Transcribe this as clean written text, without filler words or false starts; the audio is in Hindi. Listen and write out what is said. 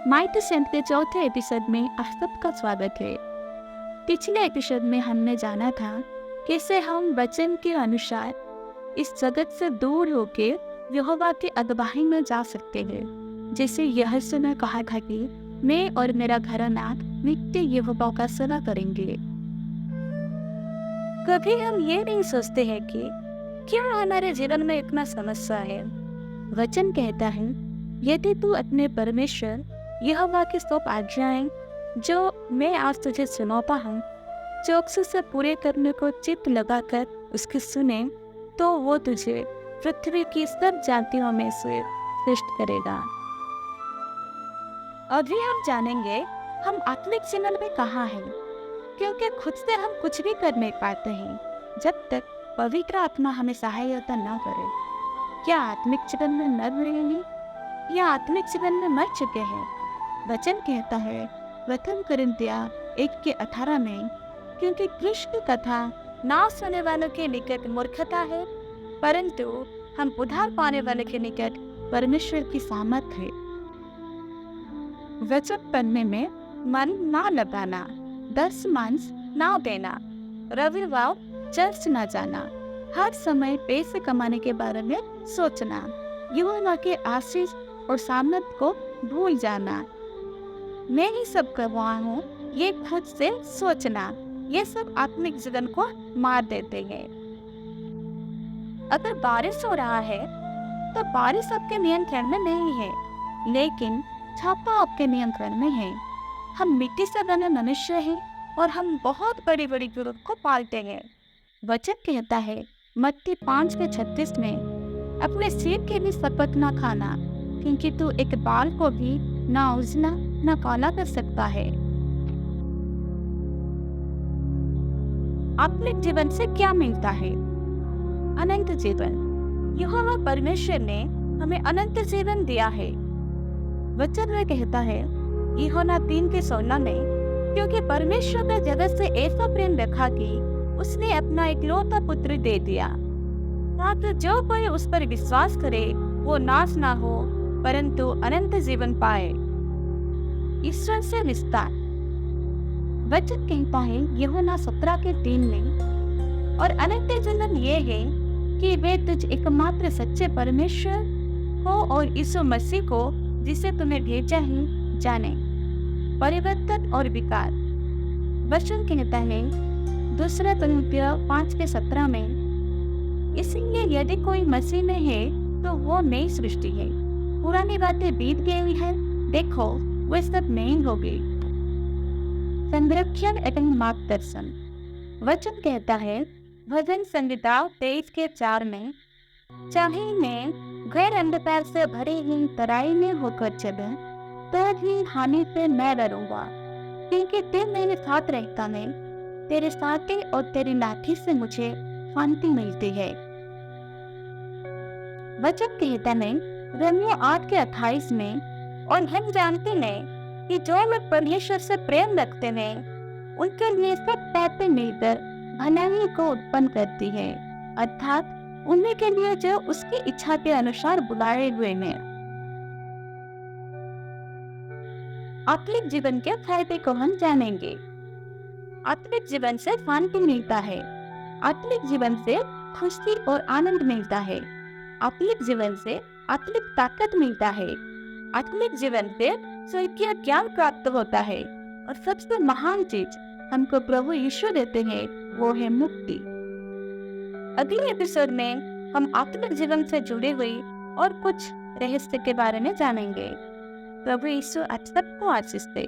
माइट सेंट के चौथे एपिसोड में आप सबका स्वागत है। पिछले एपिसोड में हमने जाना था कैसे हम वचन के अनुसार इस जगत से दूर होकर यहोवा की अगुवाई में जा सकते हैं। जैसे यहोशू ने कहा था कि मैं और मेरा घराना नित्य यहोवा का सेवा करेंगे। कभी हम ये नहीं सोचते हैं कि क्यों हमारे जीवन में इतना समस्या है। वचन कहता है, यदि तू अपने परमेश्वर यहोवा की सब आज्ञाएं जो मैं आज तुझे सुनाता हूँ चौकसी से पूरे करने को चित्त लगाकर उसकी सुने, तो वो तुझे पृथ्वी की सब जातियों में से श्रेष्ठ करेगा। अभी हम जानेंगे हम आत्मिक जीवन में कहाँ हैं, क्योंकि खुद से हम कुछ भी कर नहीं पाते हैं जब तक पवित्र आत्मा हमें सहायता न करे। क्या आत्मिक जीवन में न रहेंगे या आत्मिक जीवन में मर चुके हैं? वचन कहता है प्रथम कुरिन्थिया 1:18 में, क्योंकि कृष्ण कथा नाश होने वालों के निकट मूर्खता है, परंतु हम उद्धार पाने वाले के निकट परमेश्वर की सामर्थ है। वचन पढ़ने में मन ना लगाना, 10 मांस ना देना, रविवार चर्च ना जाना, हर समय पैसे कमाने के बारे में सोचना, यहोवा के आशीष और सामर्थ को भूल जाना, मैं ही सब कर रहा हूँ, ये खुद से सोचना, ये सब आत्मिक जीवन को मार देते हैं। अगर बारिश हो रहा है तो बारिश आपके नियंत्रण में नहीं है, लेकिन छापा आपके नियंत्रण में है। हम मिट्टी से बने मनुष्य हैं और हम बहुत बड़ी बड़ी जरूरत को पालते हैं। वचन कहता है मत्ती 5:36 में, अपने सिर के भी शपथ न खाना, क्योंकि तू एक बाल को भी ना उजना न काला कर सकता है। आत्मिक जीवन से क्या मिलता है? अनंत जीवन। यहोवा परमेश्वर ने हमें अनंत जीवन दिया है। वचन में कहता है यूहन्ना 3:16 में, क्योंकि परमेश्वर ने जगत से ऐसा प्रेम रखा कि उसने अपना इकलौता पुत्र दे दिया, ताकि जो कोई उस पर विश्वास करे वो नाश ना हो परंतु अनंत जीवन पाए। ईश्वर से विस्तार। वचन कहता है यूहन्ना 17:3 में, और अनंत जीवन ये है कि वे तुझ एकमात्र सच्चे परमेश्वर को और यीशु मसीह को जिसे तुम्हें भेजा है जाने। परिवर्तन और विकार। वचन कहता है 2 कुरिन्थियों 5:17 में, इसलिए यदि कोई मसीह में है तो वो नई सृष्टि है, पुरानी बातें बीत गई है, देखो वे सब नई हो गई। संरक्षण एवं मार्गदर्शन। वचन कहता है भजन संहिता 23:4 में, चाहे मैं गैर अंधकार से भरी हुई तराई में होकर चलूं तो भी हानि से मैं डरूंगा, क्योंकि तू मेरे साथ रहता है, तेरे साथी और तेरी लाठी से मुझे शांति मिलती है। वचन कहता है रोमियो 8:28 में, और हम जानते हैं कि जो लोग परमेश्वर से प्रेम रखते हैं उनके लिए सब बातें मिलकर भलाई को उत्पन्न करती है, अर्थात उन्हीं के लिए जो उसकी इच्छा के अनुसार बुलाए हुए हैं। आत्मिक जीवन के फायदे को हम जानेंगे। आत्मिक जीवन से शांति मिलता है, आत्मिक जीवन से खुशी और आनंद मिलता है, आत्मिक जीवन से आत्मिक ताकत मिलता है, आत्मिक जीवन से स्वर्गीय ज्ञान प्राप्त होता है, और सबसे महान चीज हमको प्रभु यीशु देते हैं वो है मुक्ति। अगले एपिसोड में हम आत्मिक जीवन से जुड़े हुए और कुछ रहस्य के बारे में जानेंगे। प्रभु यीशु आप सबको आशीष दे।